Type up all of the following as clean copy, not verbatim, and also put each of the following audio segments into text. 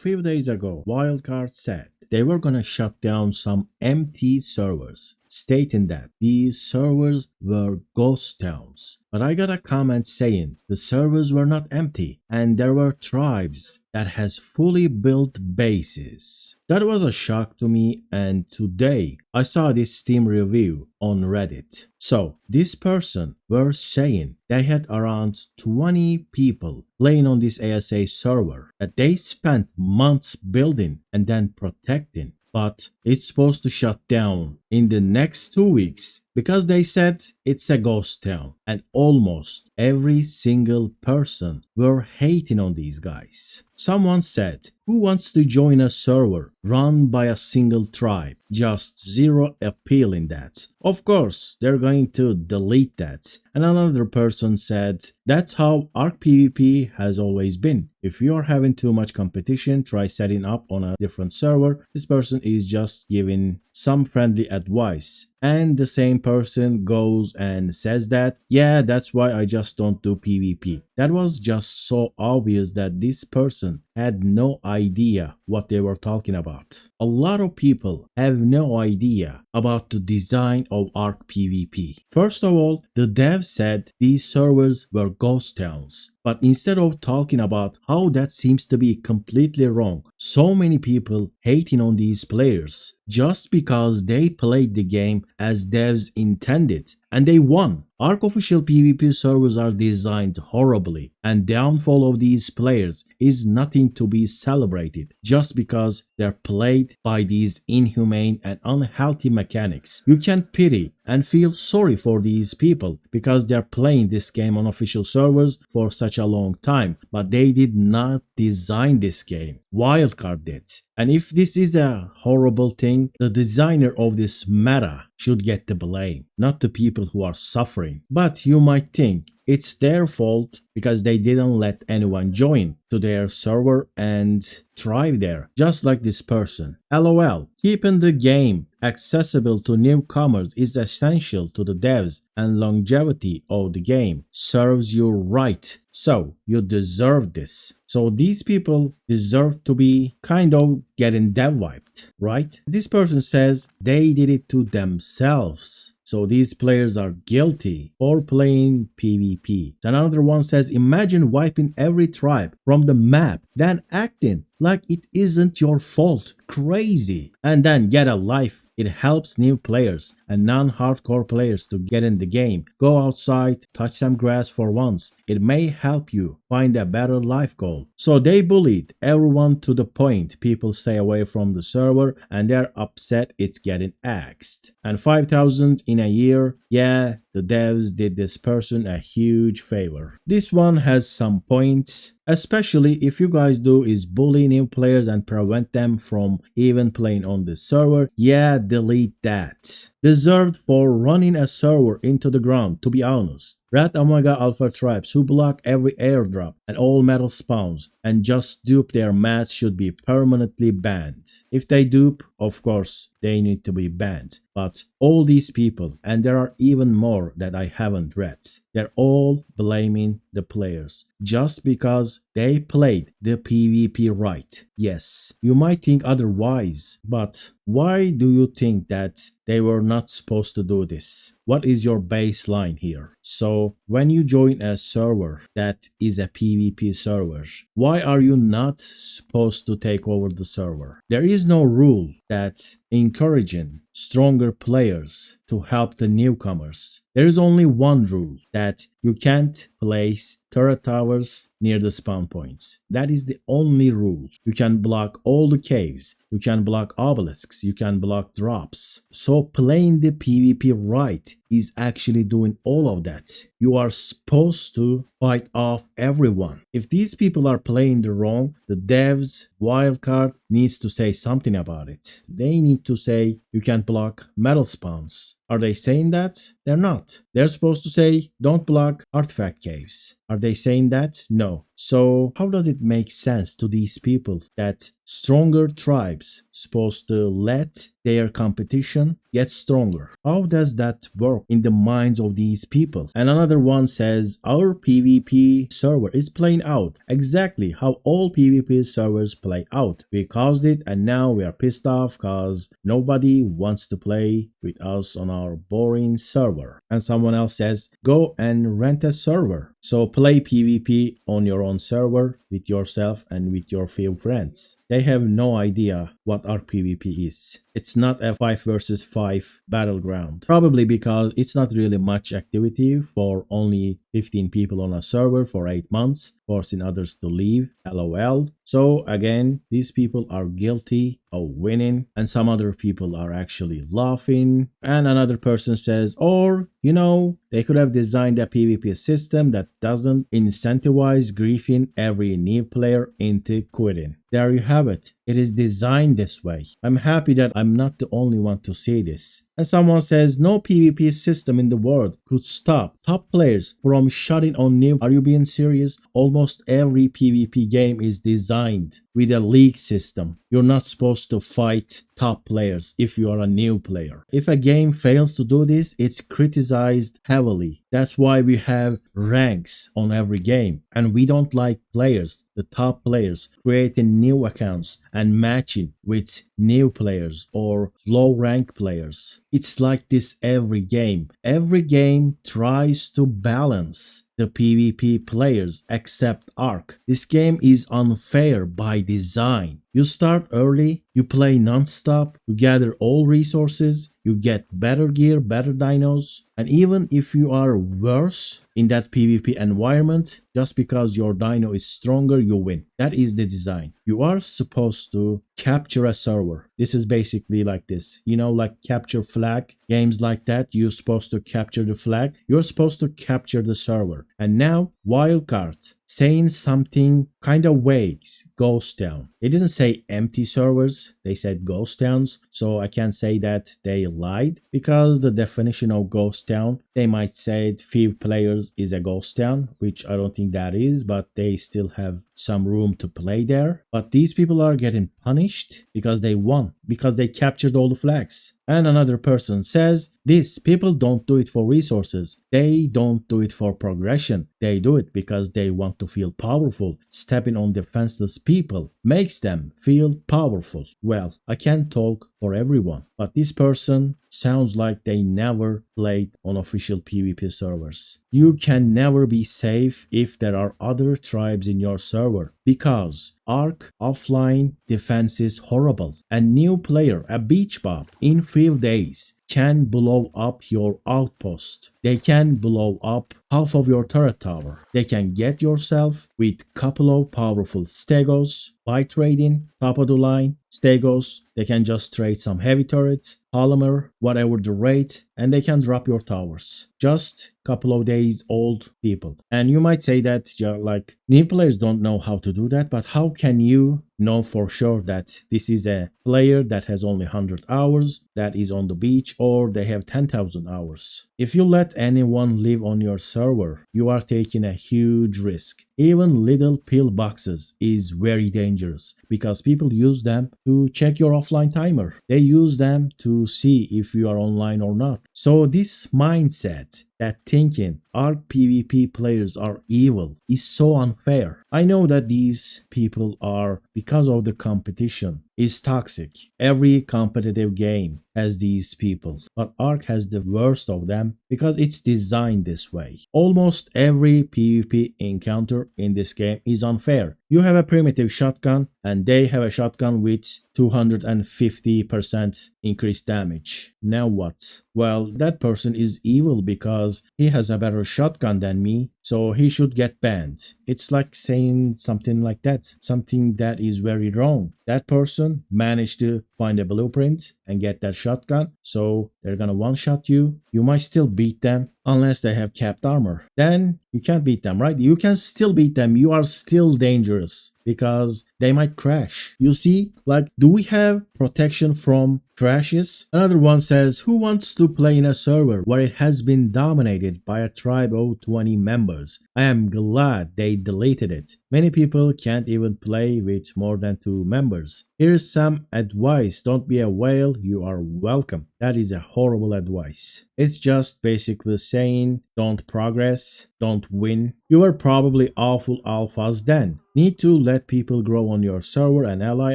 Few days ago, Wildcard said they were gonna shut down some empty servers, stating that these servers were ghost towns. But I got a comment saying the servers were not empty and there were tribes that has fully built bases. That was a shock to me, and today I saw this Steam review on Reddit. So this person were saying they had around 20 people playing on this ASA server that they spent months building and then protecting, but it's supposed to shut down in the next 2 weeks because they said it's a ghost town, and almost every single person were hating on these guys. Someone said, who wants to join a server run by a single tribe? Just zero appeal in that. Of course, they're going to delete that. And another person said, that's how ARK PvP has always been. If you are having too much competition, try setting up on a different server. This person is just giving some friendly advice. And the same person goes and says that, yeah, that's why I just don't do PvP. That was just so obvious that this person had no idea what they were talking about. A lot of people have no idea about the design of ARK PvP. First of all, the dev said these servers were ghost towns. But instead of talking about how that seems to be completely wrong, so many people hating on these players just because they played the game as devs intended and they won. ARK official PvP servers are designed horribly, and downfall of these players is nothing to be celebrated just because they're played by these inhumane and unhealthy mechanics. You can pity and feel sorry for these people because they're playing this game on official servers for such a long time, but they did not design this game. Wildcard did. And if this is a horrible thing, the designer of this meta should get the blame, not the people who are suffering. But you might think it's their fault because they didn't let anyone join to their server and thrive there, just like this person. LOL, keeping the game accessible to newcomers is essential to the devs and longevity of the game. Serves you right, so you deserve this. So these people deserve to be kind of getting dev wiped, right? This person says they did it to themselves. So these players are guilty for playing PvP. Another one says, imagine wiping every tribe from the map, then acting like it isn't your fault. Crazy. And then get a life. It helps new players and non-hardcore players to get in the game. Go outside, touch some grass for once. It may help you find a better life goal. So they bullied everyone to the point people stay away from the server and they're upset it's getting axed. And 5,000 in a year, yeah, the devs did this person a huge favor. This one has some points, especially if you guys do is bully new players and prevent them from even playing on the server. Yeah, delete that. Deserved for running a server into the ground, to be honest. Rat Omega Alpha tribes who block every airdrop and all metal spawns and just dupe their mats should be permanently banned. If they dupe, of course, they need to be banned. But all these people, and there are even more that I haven't read, they're all blaming the players just because they played the PvP right. Yes, you might think otherwise, but why do you think that they were not supposed to do this? What is your baseline here? So when you join a server that is a PvP server, why are you not supposed to take over the server? There is no rule that encouraging stronger players to help the newcomers. There is only one rule, that you can't place turret towers near the spawn points. That is the only rule. You can block all the caves, you can block obelisks, you can block drops. So playing the PvP right is actually doing all of that. You are supposed to fight off everyone. If these people are playing the wrong, the devs, Wildcard needs to say something about it. They need to say you can't block metal spawns. Are they saying that? They're not. They're supposed to say don't block artifact caves. Are they saying that? No. So how does it make sense to these people that stronger tribes supposed to let their competition get stronger? How does that work in the minds of these people? And another one says our PvP server is playing out exactly how all PvP servers play out. We caused it and now we are pissed off because nobody wants to play with us on our boring server. And someone else says go and rent a server. So play PvP on your own server with yourself and with your few friends. They have no idea what ARK PvP is. It's not a 5 versus 5 battleground. Probably because it's not really much activity for only 15 people on a server for 8 months, forcing others to leave. LOL. So again, these people are guilty of winning and some other people are actually laughing. And another person says, or, you know, they could have designed a PvP system that doesn't incentivize griefing every new player into quitting. There you have it. It is designed this way. I'm happy that I'm not the only one to see this. And someone says no PvP system in the world could stop top players from shutting on new. Are you being serious? Almost every PvP game is designed with a league system. You're not supposed to fight top players if you are a new player. If a game fails to do this, it's criticized heavily. That's why we have ranks on every game. And we don't like players, the top players, creating new accounts and matching with new players or low rank players. It's like this every game. Every game tries to balance the PvP players except ARK. This game is unfair by design. You start early, you play non-stop, you gather all resources, you get better gear, better dinos, and even if you are worse in that PvP environment, just because your dino is stronger, you win. That is the design. You are supposed to capture a server. This is basically like this, you know, like capture flag, games like that. You're supposed to capture the flag. You're supposed to capture the server. And now Wildcard saying something kind of vague, ghost town. They didn't say empty servers, they said ghost towns, so I can't say that they lied because the definition of ghost town, they might say few players is a ghost town, which I don't think that is, but they still have some room to play there. But these people are getting punished because they won, because they captured all the flags. And another person says, these people don't do it for resources. They don't do it for progression. They do it because they want to feel powerful. Stepping on defenseless people makes them feel powerful. Well, I can't talk for everyone, but this person sounds like they never played on official PvP servers. You can never be safe if there are other tribes in your server because ARK offline defense is horrible. A new player, a beach bop, in few days can blow up your outpost. They can blow up half of your turret tower. They can get yourself with couple of powerful stegos by trading top of the line stegos. They can just trade some heavy turrets, polymer, whatever the rate, and they can drop your towers. Just couple of days old people. And you might say that like new players don't know how to do that, but how can you know for sure that this is a player that has only 100 hours, that is on the beach, or they have 10,000 hours? If you let anyone live on your server, you are taking a huge risk. Even little pillboxes is very dangerous because people use them to check your offline timer. They use them to see if you are online or not. So this mindset, that thinking ARK PvP players are evil, is so unfair. I know that these people are, because of the competition, is toxic. Every competitive game has these people, but ARK has the worst of them because it's designed this way. Almost every PvP encounter in this game is unfair. You have a primitive shotgun and they have a shotgun with 250% increased damage. Now what? Well, that person is evil because he has a better shotgun than me, so he should get banned. It's like saying something like that, something that is very wrong. That person managed to find a blueprint and get that shotgun, so they're gonna one-shot you. You might still beat them unless they have capped armor. Then you can't beat them, right? You can still beat them. You are still dangerous because they might crash. You see, like, do we have protection from crashes. Another one says, who wants to play in a server where it has been dominated by a tribe of 20 members? I am glad they deleted it. Many people can't even play with more than 2 members. Here's some advice. Don't be a whale. You are welcome. That is a horrible advice. It's just basically saying don't progress, don't win. You were probably awful alphas then. Need to let people grow on your server and ally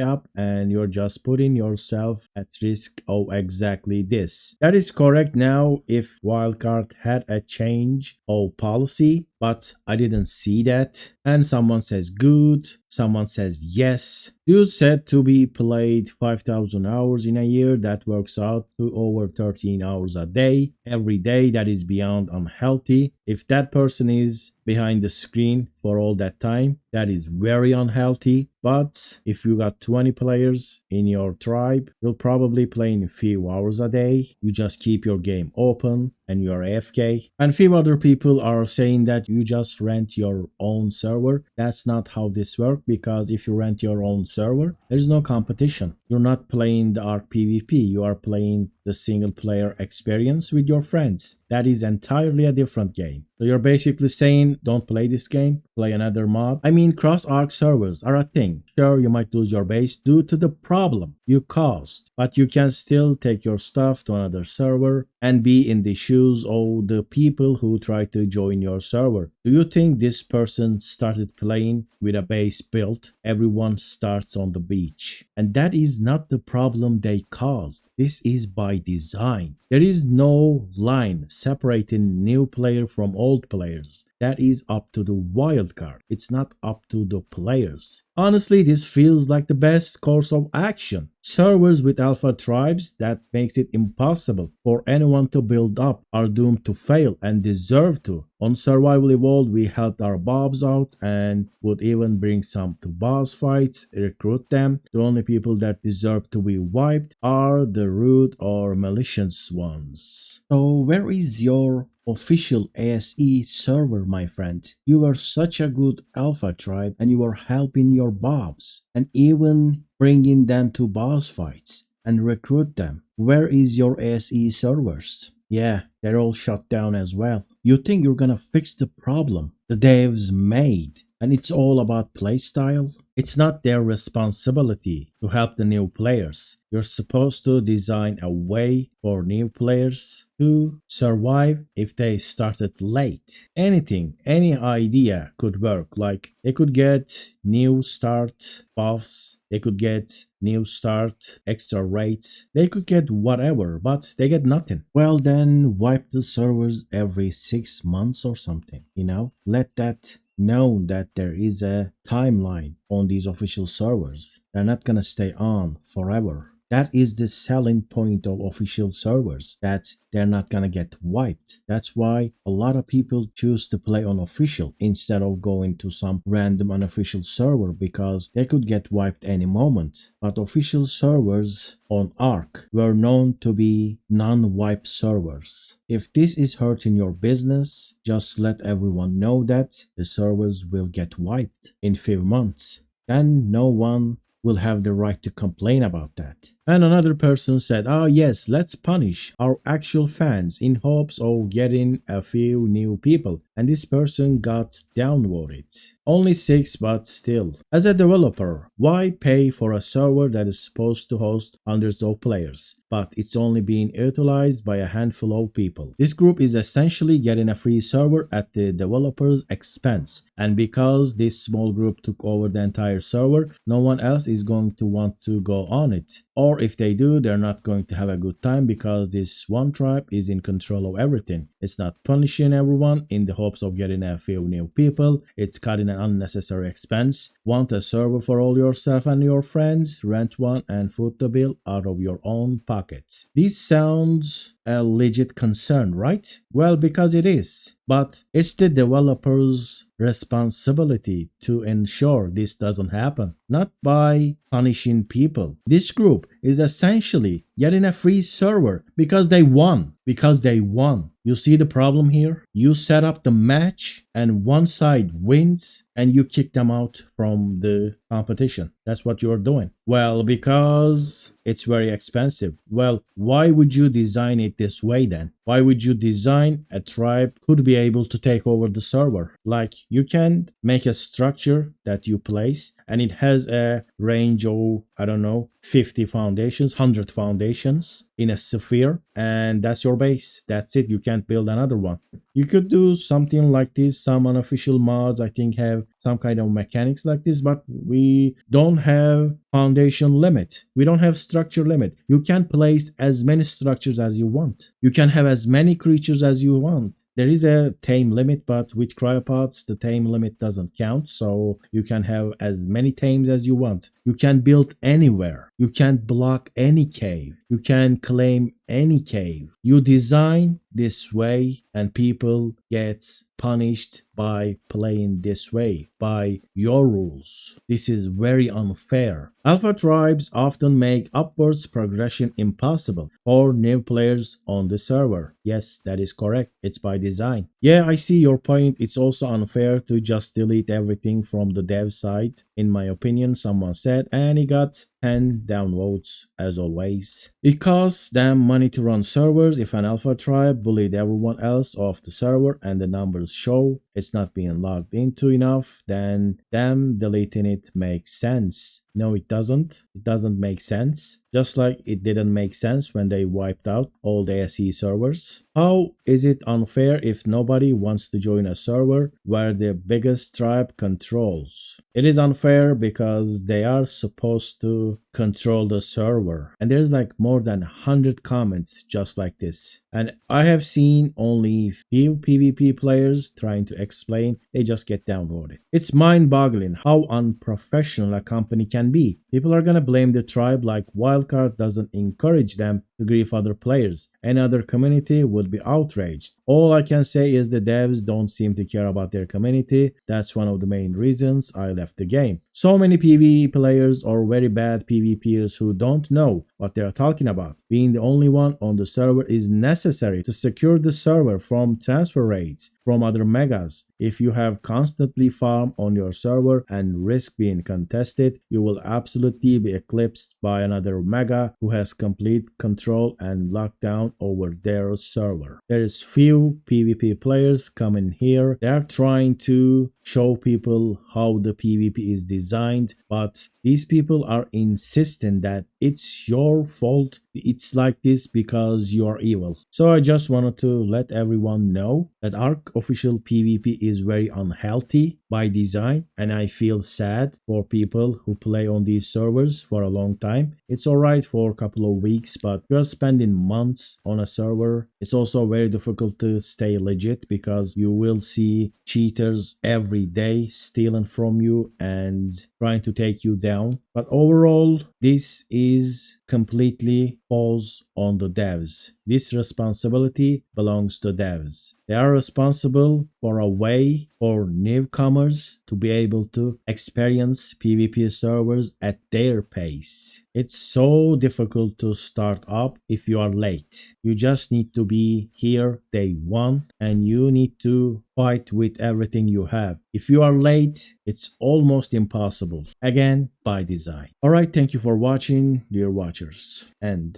up, and you're just putting yourself at risk of exactly this. That is correct now if Wildcard had a change of policy, but I didn't see that. And someone says good, someone says yes. Dude said to be played 5,000 hours in a year. That works out to over 13 hours a day. Every day, that is beyond unhealthy. If that person is behind the screen for all that time, that is very unhealthy. But if you got 20 players in your tribe, you'll probably play in a few hours a day. You just keep your game open and you're AFK. And few other people are saying that you just rent your own server. That's not how this works, because if you rent your own server, there's no competition. You're not playing the ARK PVP. You are playing the single player experience with your friends. That is entirely a different game. So you're basically saying don't play this game, play another mod. I mean, cross-ARK servers are a thing. Sure, you might lose your base due to the problem you caused, but you can still take your stuff to another server and be in the shoes of the people who try to join your server. Do you think this person started playing with a base built? Everyone starts on the beach. And that is not the problem they caused. This is by design. There is no line separating new player from old players. That is up to the wildcard. It's not up to the players. Honestly, this feels like the best course of action. Servers with alpha tribes that makes it impossible for anyone to build up are doomed to fail and deserve to. On Survival Evolved, we helped our bobs out and would even bring some to boss fights, recruit them. The only people that deserve to be wiped are the rude or malicious ones. So where is your official ASE server, my friend? You were such a good alpha tribe and you were helping your bobs and even bringing them to boss fights and recruit them. Where is your ASE servers? Yeah, they're all shut down as well. You think you're gonna fix the problem the devs made and it's all about playstyle? It's not their responsibility to help the new players. You're supposed to design a way for new players to survive if they started late. Anything, any idea could work. Like they could get new start buffs, they could get new start extra rates, they could get whatever, but they get nothing. Well then wipe the servers every 6 months or something, you know? Let that known that there is a timeline on these official servers. They're not gonna stay on forever. That is the selling point of official servers, that they're not gonna get wiped. That's why a lot of people choose to play on official instead of going to some random unofficial server, because they could get wiped any moment. But official servers on ARK were known to be non-wipe servers. If this is hurting your business, just let everyone know that the servers will get wiped in few months. Then no one will have the right to complain about that. And another person said, oh yes, let's punish our actual fans in hopes of getting a few new people. And this person got downvoted. Only 6, but still. As a developer, why pay for a server that is supposed to host hundreds of players, but it's only being utilized by a handful of people? This group is essentially getting a free server at the developer's expense. And because this small group took over the entire server, no one else is going to want to go on it. Or if they do, they're not going to have a good time because this one tribe is in control of everything. It's not punishing everyone in the hopes of getting a few new people. It's cutting an unnecessary expense. Want a server for all yourself and your friends? Rent one and foot the bill out of your own pockets. This sounds a legit concern, right? Well, because it is. But it's the developer's responsibility to ensure this doesn't happen, not by punishing people. This group is essentially getting a free server because they won. You see the problem here? You set up the match and one side wins and you kick them out from the competition. That's what you're doing. Well, because it's very expensive. Well, why would you design it this way then? Why would you design a tribe could be able to take over the server? Like, you can make a structure that you place and it has a range of, I don't know, 50 foundations, 100 foundations in a sphere, and that's your base. That's it. You can't build another one. You could do something like this. Some unofficial mods, I think, have some kind of mechanics like this, but we don't have foundation limit. We don't have structure limit. You can place as many structures as you want. You can have as many creatures as you want. There is a tame limit, but with cryopods, the tame limit doesn't count, so you can have as many tames as you want. You can build anywhere. You can block any cave. You can claim any cave. You design this way and people get punished by playing this way, by your rules. This is very unfair. Alpha tribes often make upwards progression impossible for new players on the server. Yes, that is correct. It's by design. Yeah, I see your point. It's also unfair to just delete everything from the dev side, in my opinion, someone said, and he got 10 downvotes as always. It costs them money to run servers. If an alpha tribe bullied everyone else off the server and the numbers show it's not being logged into enough, then them deleting it makes sense. No, it doesn't. It doesn't make sense. Just like it didn't make sense when they wiped out all the SE servers. How is it unfair if nobody wants to join a server where the biggest tribe controls? It is unfair because they are supposed to control the server. And there's like more than 100 comments just like this. And I have seen only few PvP players trying to explain, they just get downvoted. It's mind-boggling how unprofessional a company can be. People are gonna blame the tribe like Wildcard doesn't encourage them to grief other players. Any other community would be outraged. All I can say is the devs don't seem to care about their community. That's one of the main reasons I left the game. So many PvE players or very bad PvPers who don't know what they are talking about. Being the only one on the server is necessary to secure the server from transfer rates from other megas. If you have constantly farm on your server and risk being contested, you will absolutely be eclipsed by another mega who has complete control and lockdown over their server. There is few PvP players coming here. They are trying to show people how the PvP is designed, but these people are insisting that it's your fault. It's like this because you are evil. So I just wanted to let everyone know that ARK official PvP is very unhealthy by design, and I feel sad for people who play on these servers for a long time. It's alright for a couple of weeks, but you're spending months on a server. It's also very difficult to stay legit because you will see cheaters every day stealing from you and trying to take you down. But overall, this is completely falls on the devs. This responsibility belongs to devs. They are responsible for a way for newcomers to be able to experience PvP servers at their pace. It's so difficult to start up if you are late. You just need to be here day one and you need to fight with everything you have. If you are late, it's almost impossible. Again, by design. Alright, thank you for watching, dear watchers. And